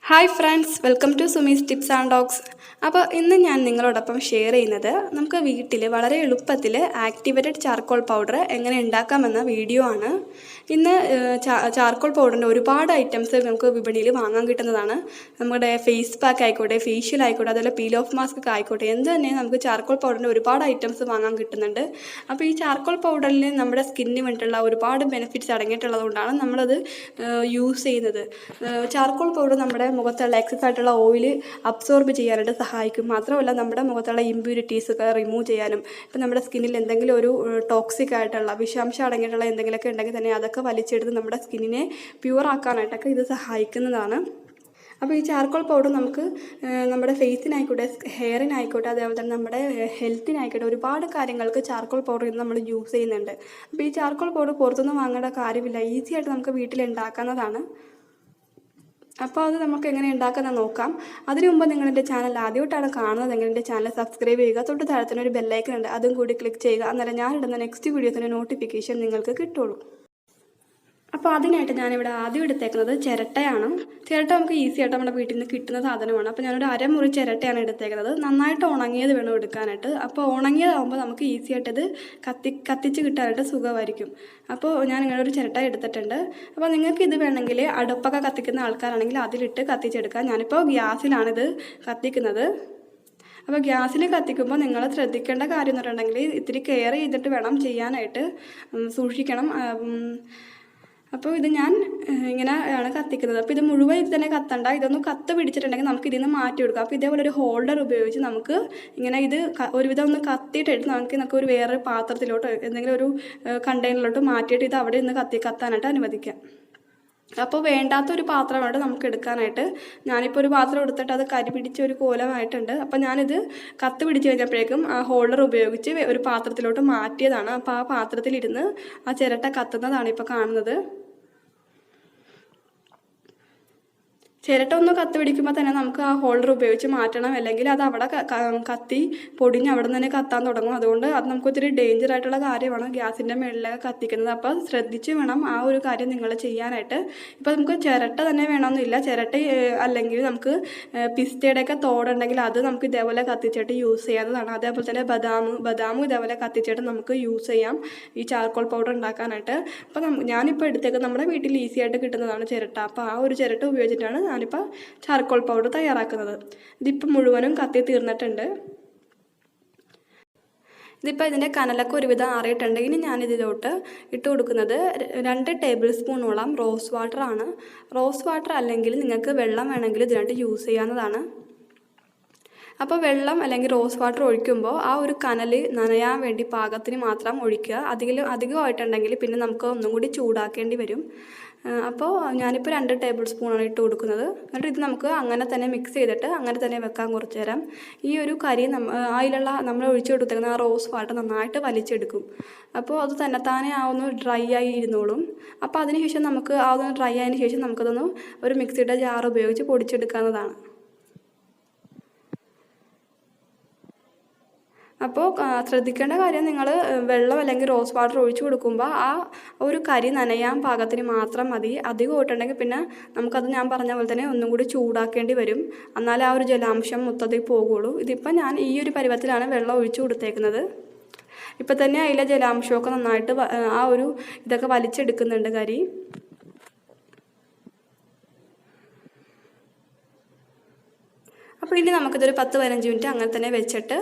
Hi friends, welcome to Sumi's tips and dogs. അപ്പോൾ ഇന്ന് ഞാൻ നിങ്ങളോടൊപ്പം ഷെയർ ചെയ്യുന്നത് നമുക്ക് വീട്ടിൽ വളരെ എളുപ്പത്തിൽ ആക്ടിവേറ്റഡ് ചാർക്കോൾ പൗഡർ എങ്ങനെ ഉണ്ടാക്കാമെന്ന വീഡിയോ ആണ്. ഇന്ന് ചാർക്കോൾ പൗഡറിൻ്റെ ഒരുപാട് ഐറ്റംസ് നമുക്ക് വിപണിയിൽ വാങ്ങാൻ കിട്ടുന്നതാണ്. നമ്മുടെ ഫേസ് പാക്ക് ആയിക്കോട്ടെ, ഫേഷ്യൽ ആയിക്കോട്ടെ, അതുപോലെ പീൽ ഓഫ് മാസ്ക് ഒക്കെ ആയിക്കോട്ടെ, എന്ത് തന്നെ നമുക്ക് ചാർക്കോൾ പൗഡറിൻ്റെ ഒരുപാട് ഐറ്റംസ് വാങ്ങാൻ കിട്ടുന്നുണ്ട്. അപ്പോൾ ഈ ചാർക്കോൾ പൗഡറിൽ നമ്മുടെ സ്കിന്നിന് വേണ്ടിയിട്ടുള്ള ഒരുപാട് ബെനിഫിറ്റ്സ് അടങ്ങിയിട്ടുള്ളത് കൊണ്ടാണ് നമ്മളത് യൂസ് ചെയ്യുന്നത്. ചാർക്കോൾ പൗഡർ നമ്മുടെ മുഖത്തുള്ള എക്സസ് ആയിട്ടുള്ള ഓയിൽ അബ്സോർബ് ചെയ്യാനായിട്ട് സഹായിക്കും. മാത്രമല്ല നമ്മുടെ മുഖത്തുള്ള ഇമ്പ്യൂരിറ്റീസ് ഒക്കെ റിമൂവ് ചെയ്യാനും, ഇപ്പം നമ്മുടെ സ്കിന്നിൽ എന്തെങ്കിലും ഒരു ടോക്സിക് ആയിട്ടുള്ള വിഷാംശം അടങ്ങിയിട്ടുള്ള എന്തെങ്കിലുമൊക്കെ ഉണ്ടെങ്കിൽ തന്നെ അതൊക്കെ വലിച്ചെടുത്ത് നമ്മുടെ സ്കിന്നിനെ പ്യുവർ ആക്കാനായിട്ടൊക്കെ ഇത് സഹായിക്കുന്നതാണ്. അപ്പോൾ ഈ ചാർക്കോൾ പൗഡർ നമുക്ക് നമ്മുടെ ഫേസിനായിക്കോട്ടെ, ഹെയറിനായിക്കോട്ടെ, അതേപോലെ തന്നെ നമ്മുടെ ഹെൽത്തിനായിക്കോട്ടെ, ഒരുപാട് കാര്യങ്ങൾക്ക് ചാർക്കോൾ പൗഡർ ഇന്ന് നമ്മൾ യൂസ് ചെയ്യുന്നുണ്ട്. അപ്പോൾ ഈ ചാർക്കോൾ പൗഡർ പുറത്തുനിന്ന് വാങ്ങേണ്ട കാര്യമില്ല, ഈസി ആയിട്ട് നമുക്ക് വീട്ടിൽ ഉണ്ടാക്കാവുന്നതാണ്. അപ്പോൾ അത് നമുക്ക് എങ്ങനെ ഉണ്ടാക്കുന്നത് നോക്കാം. അതിനു മുമ്പ് നിങ്ങളെൻ്റെ ചാനൽ ആദ്യമായിട്ടാണ് കാണുന്നതെങ്കിൽ എൻ്റെ ചാനൽ സബ്സ്ക്രൈബ് ചെയ്യുക. തൊട്ട് താഴത്തിന് ഒരു ബെല്ലൈക്കൺ ഉണ്ട്, അതും കൂടി ക്ലിക്ക് ചെയ്യുക. അന്നേരം ഞാനിടുന്ന നെക്സ്റ്റ് വീഡിയോസിൻ്റെ നോട്ടിഫിക്കേഷൻ നിങ്ങൾക്ക് കിട്ടുള്ളൂ. അപ്പോൾ അതിനായിട്ട് ഞാനിവിടെ ആദ്യം എടുത്തേക്കുന്നത് ചിരട്ടയാണ്. ചിരട്ട നമുക്ക് ഈസി ആയിട്ട് നമ്മുടെ വീട്ടിൽ നിന്ന് കിട്ടുന്ന സാധനമാണ്. അപ്പോൾ ഞാനൊരു അരമുറി ചിരട്ടയാണ് എടുത്തേക്കുന്നത്. നന്നായിട്ട് ഉണങ്ങിയത് വേണം എടുക്കാനായിട്ട്. അപ്പോൾ ഉണങ്ങിയതാകുമ്പോൾ നമുക്ക് ഈസി ആയിട്ടത് കത്തിച്ച് കിട്ടാനായിട്ട് സുഖമായിരിക്കും. അപ്പോൾ ഞാൻ ഇങ്ങനെ ഒരു ചിരട്ട എടുത്തിട്ടുണ്ട്. അപ്പോൾ നിങ്ങൾക്ക് ഇത് വേണമെങ്കിൽ അടുപ്പൊക്കെ കത്തിക്കുന്ന ആൾക്കാരാണെങ്കിൽ അതിലിട്ട് കത്തിച്ചെടുക്കാം. ഞാനിപ്പോൾ ഗ്യാസിലാണിത് കത്തിക്കുന്നത്. അപ്പോൾ ഗ്യാസിൽ കത്തിക്കുമ്പോൾ നിങ്ങൾ ശ്രദ്ധിക്കേണ്ട കാര്യം എന്ന് പറഞ്ഞിട്ടുണ്ടെങ്കിൽ ഇത്തിരി കെയർ ചെയ്തിട്ട് വേണം ചെയ്യാനായിട്ട്, സൂക്ഷിക്കണം. അപ്പോൾ ഇത് ഞാൻ ഇങ്ങനെയാണ് കത്തിക്കുന്നത്. അപ്പോൾ ഇത് മുഴുവൻ ഇത് തന്നെ കത്തണ്ട, ഇതൊന്ന് കത്ത് പിടിച്ചിട്ടുണ്ടെങ്കിൽ നമുക്ക് ഇതിൽ നിന്ന് മാറ്റി കൊടുക്കാം. അപ്പോൾ ഇതേപോലെ ഒരു ഹോൾഡർ ഉപയോഗിച്ച് നമുക്ക് ഇങ്ങനെ ഇത് ഒരുവിധം ഒന്ന് കത്തിയിട്ടിട്ട് നമുക്ക് ഒരു വേറെ പാത്രത്തിലോട്ടോ എന്തെങ്കിലും ഒരു കണ്ടെയ്നറിലോട്ട് മാറ്റിയിട്ട് ഇത് അവിടെ നിന്ന് കത്താനായിട്ട് അനുവദിക്കാം. അപ്പോൾ വേണ്ടാത്തൊരു പാത്രമായിട്ട് നമുക്ക് എടുക്കാനായിട്ട് ഞാനിപ്പോൾ ഒരു പാത്രം എടുത്തിട്ട് അത് കരി പിടിച്ച ഒരു കോലമായിട്ടുണ്ട്. അപ്പോൾ ഞാനിത് കത്ത് പിടിച്ച് കഴിഞ്ഞപ്പോഴേക്കും ആ ഹോൾഡർ ഉപയോഗിച്ച് ഒരു പാത്രത്തിലോട്ട് മാറ്റിയതാണ്. അപ്പോൾ ആ പാത്രത്തിലിരുന്ന് ആ ചിരട്ട കത്തുന്നതാണ് ഇപ്പോൾ കാണുന്നത്. ചിരട്ട ഒന്ന് കത്ത് പിടിക്കുമ്പോൾ തന്നെ നമുക്ക് ആ ഹോൾഡർ ഉപയോഗിച്ച് മാറ്റണം, അല്ലെങ്കിൽ അത് അവിടെ കത്തി പൊടിഞ്ഞ് അവിടെ നിന്ന് തന്നെ കത്താൻ തുടങ്ങും. അതുകൊണ്ട് അത് നമുക്ക് ഒത്തിരി ഡേഞ്ചർ ആയിട്ടുള്ള കാര്യമാണ് ഗ്യാസിൻ്റെ മുകളിലൊക്കെ കത്തിക്കുന്നത്. അപ്പോൾ ശ്രദ്ധിച്ച് വേണം ആ ഒരു കാര്യം നിങ്ങൾ ചെയ്യാനായിട്ട്. ഇപ്പോൾ നമുക്ക് ചിരട്ട തന്നെ വേണമെന്നില്ല, ചിരട്ട അല്ലെങ്കിൽ നമുക്ക് പിസ്തയുടെയൊക്കെ തോടുണ്ടെങ്കിൽ അത് നമുക്ക് ഇതേപോലെ കത്തിച്ചിട്ട് യൂസ് ചെയ്യാവുന്നതാണ്. അതേപോലെ തന്നെ ബദാമും ഇതേപോലെ കത്തിച്ചിട്ട് നമുക്ക് യൂസ് ചെയ്യാം ഈ ചാർക്കോൾ പൗഡർ ഉണ്ടാക്കാനായിട്ട്. അപ്പോൾ ഞാനിപ്പോൾ എടുത്തേക്ക് നമ്മുടെ വീട്ടിൽ ഈസി ആയിട്ട് കിട്ടുന്നതാണ് ചിരട്ട. അപ്പോൾ ആ ഒരു ചിരട്ട ഉപയോഗിച്ചിട്ടാണ് ഞാനിപ്പോൾ ചാർക്കോൾ പൗഡർ തയ്യാറാക്കുന്നത്. ഇതിപ്പോൾ മുഴുവനും കത്തി തീർന്നിട്ടുണ്ട്. ഇതിപ്പോൾ ഇതിൻ്റെ കനലൊക്കെ ഒരുവിധം ആറിയിട്ടുണ്ട്. ഇനി ഞാനിതിലോട്ട് ഇട്ട് കൊടുക്കുന്നത് 2 ടേബിൾ സ്പൂണോളം റോസ് വാട്ടറാണ്. റോസ് വാട്ടർ അല്ലെങ്കിൽ നിങ്ങൾക്ക് വെള്ളം വേണമെങ്കിൽ ഇതിനായിട്ട് യൂസ് ചെയ്യാവുന്നതാണ്. അപ്പോൾ വെള്ളം അല്ലെങ്കിൽ റോസ് വാട്ടർ ഒഴിക്കുമ്പോൾ ആ ഒരു കനൽ നനയാൻ വേണ്ടി പാകത്തിന് മാത്രം ഒഴിക്കുക. അധികമായിട്ടുണ്ടെങ്കിൽ പിന്നെ നമുക്ക് ഒന്നും കൂടി ചൂടാക്കേണ്ടി വരും. അപ്പോൾ ഞാനിപ്പോൾ 2 ടേബിൾ സ്പൂണാണ് ഇട്ട് കൊടുക്കുന്നത്. എന്നിട്ട് ഇത് നമുക്ക് അങ്ങനെ തന്നെ മിക്സ് ചെയ്തിട്ട് അങ്ങനെ തന്നെ വെക്കാൻ കുറച്ച് നേരം. ഈ ഒരു കരി അതിലുള്ള നമ്മൾ ഒഴിച്ചു കൊടുത്തേക്കുന്ന ആ റോസ് വാട്ടർ നന്നായിട്ട് വലിച്ചെടുക്കും. അപ്പോൾ അത് തന്നെത്താനെ ഒന്ന് ഡ്രൈ ആയി ഇരുന്നോളും. അപ്പോൾ അതിനുശേഷം നമുക്ക് ഒന്ന് ഡ്രൈ ആയതിനു ശേഷം നമുക്കതൊന്ന് ഒരു മിക്സിയുടെ ജാർ ഉപയോഗിച്ച് പൊടിച്ചെടുക്കാവുന്നതാണ്. അപ്പോൾ ശ്രദ്ധിക്കേണ്ട കാര്യം, നിങ്ങൾ വെള്ളം അല്ലെങ്കിൽ റോസ് വാട്ടർ ഒഴിച്ചു കൊടുക്കുമ്പോൾ ആ ഒരു കരി നനയാൻ പാകത്തിന് മാത്രം മതി. അധികം ഇട്ടുണ്ടെങ്കിൽ പിന്നെ നമുക്കത് ഞാൻ പറഞ്ഞ പോലെ തന്നെ ഒന്നും കൂടി ചൂടാക്കേണ്ടി വരും. എന്നാലേ ആ ഒരു ജലാംശം മൊത്തത്തിൽ പോകുള്ളൂ. ഇതിപ്പോൾ ഞാൻ ഈ ഒരു പരുവത്തിലാണ് വെള്ളം ഒഴിച്ചു കൊടുത്തേക്കുന്നത്. ഇപ്പം തന്നെ അതിലെ ജലാംശമൊക്കെ നന്നായിട്ട് ആ ഒരു ഇതൊക്കെ വലിച്ചെടുക്കുന്നുണ്ട് കരി. അപ്പോൾ ഇനി നമുക്കിതൊരു 10-15 മിനിറ്റ് അങ്ങനെ തന്നെ വെച്ചിട്ട്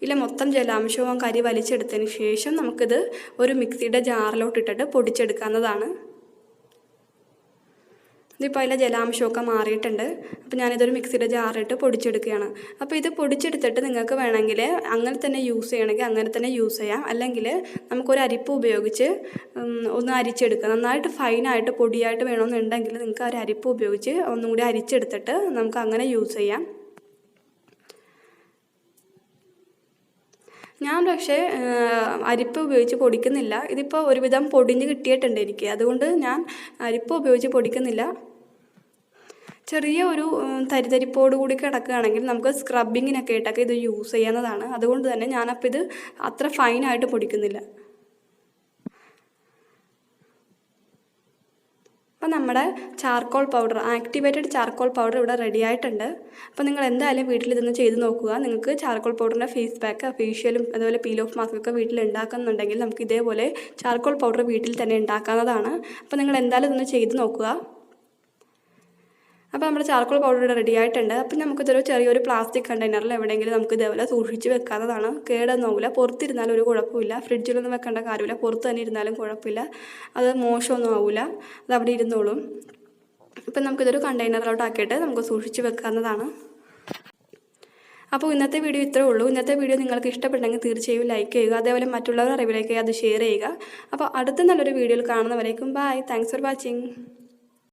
ഇതിലെ മൊത്തം ജലാംശവും കരി വലിച്ചെടുത്തതിന് ശേഷം നമുക്കിത് ഒരു മിക്സിയുടെ ജാറിലോട്ടിട്ടിട്ട് പൊടിച്ചെടുക്കാവുന്നതാണ്. ഇതിപ്പോൾ അതിലെ ജലാംശമൊക്കെ മാറിയിട്ടുണ്ട്. അപ്പോൾ ഞാനിതൊരു മിക്സിയുടെ ജാറിട്ട് പൊടിച്ചെടുക്കുകയാണ്. അപ്പോൾ ഇത് പൊടിച്ചെടുത്തിട്ട് നിങ്ങൾക്ക് വേണമെങ്കിൽ അങ്ങനെ തന്നെ യൂസ് ചെയ്യണമെങ്കിൽ അങ്ങനെ തന്നെ യൂസ് ചെയ്യാം. അല്ലെങ്കിൽ നമുക്കൊരു അരിപ്പ് ഉപയോഗിച്ച് ഒന്ന് അരിച്ചെടുക്കുക. നന്നായിട്ട് ഫൈനായിട്ട് പൊടിയായിട്ട് വേണമെന്നുണ്ടെങ്കിൽ നിങ്ങൾക്ക് ഒരു അരിപ്പ് ഉപയോഗിച്ച് ഒന്നും കൂടി അരിച്ചെടുത്തിട്ട് നമുക്ക് അങ്ങനെ യൂസ് ചെയ്യാം. ഞാൻ പക്ഷേ അരിപ്പ് ഉപയോഗിച്ച് പൊടിക്കുന്നില്ല. ഇതിപ്പോൾ ഒരുവിധം പൊടിഞ്ഞ് കിട്ടിയിട്ടുണ്ട് എനിക്ക്, അതുകൊണ്ട് ഞാൻ അരിപ്പ് ഉപയോഗിച്ച് പൊടിക്കുന്നില്ല. ചെറിയ ഒരു തരിതരിപ്പോട് കൂടി കിടക്കുകയാണെങ്കിൽ നമുക്ക് സ്ക്രബിങ്ങിനൊക്കെ ആയിട്ടൊക്കെ ഇത് യൂസ് ചെയ്യാവുന്നതാണ്. അതുകൊണ്ട് തന്നെ ഞാനപ്പോൾ ഇത് അത്ര ഫൈനായിട്ട് പൊടിക്കുന്നില്ല. അപ്പോൾ നമ്മുടെ charcoal powder, activated charcoal powder ഇവിടെ റെഡി ആയിട്ടുണ്ട്. അപ്പോൾ നിങ്ങൾ എന്തായാലും വീട്ടിൽ ഇതൊന്ന് ചെയ്ത് നോക്കുക. നിങ്ങൾക്ക് ചാർക്കോൾ പൗഡറിൻ്റെ ഫേസ് പാക്ക്, ഫേഷ്യലും അതുപോലെ പീൽ ഓഫ് മാസ്ക് ഒക്കെ വീട്ടിൽ ഉണ്ടാക്കുന്നുണ്ടെങ്കിൽ നമുക്ക് ഇതേപോലെ ചാർക്കോൾ പൗഡർ വീട്ടിൽ തന്നെ ഉണ്ടാക്കാവുന്നതാണ്. അപ്പോൾ നിങ്ങൾ എന്തായാലും ഇതൊന്ന് ചെയ്ത് നോക്കുക. അപ്പോൾ നമ്മുടെ ചാർക്കോൾ പൗഡർ ഇവിടെ റെഡി ആയിട്ടുണ്ട്. അപ്പോൾ നമുക്കിതൊരു ചെറിയൊരു പ്ലാസ്റ്റിക് കണ്ടെയ്നറിൽ എവിടെയെങ്കിലും നമുക്ക് ഇതേപോലെ സൂക്ഷിച്ച് വെക്കാവുന്നതാണ്. കേടൊന്നുമില്ല, പുറത്തിരുന്നാലും ഒരു കുഴപ്പമില്ല. ഫ്രിഡ്ജിലൊന്നും വെക്കേണ്ട കാര്യമില്ല, പുറത്ത് തന്നെ ഇരുന്നാലും കുഴപ്പമില്ല. അത് മോശമൊന്നും ആവില്ല, അത് അവിടെ ഇരുന്നോളും. ഇപ്പം നമുക്കിതൊരു കണ്ടെയ്നറിലോട്ട് ആക്കിയിട്ട് നമുക്ക് സൂക്ഷിച്ച് വെക്കാവുന്നതാണ്. അപ്പോൾ ഇന്നത്തെ വീഡിയോ ഇത്രേ ഉള്ളൂ. ഇന്നത്തെ വീഡിയോ നിങ്ങൾക്ക് ഇഷ്ടപ്പെട്ടെങ്കിൽ തീർച്ചയായും ലൈക്ക് ചെയ്യുക. അതേപോലെ മറ്റുള്ളവരുടെ അറിവിലേക്ക് അത് ഷെയർ ചെയ്യുക. അപ്പോൾ അടുത്ത നല്ലൊരു വീഡിയോയിൽ കാണുന്നവരേക്കും ബൈ. Thanks for watching.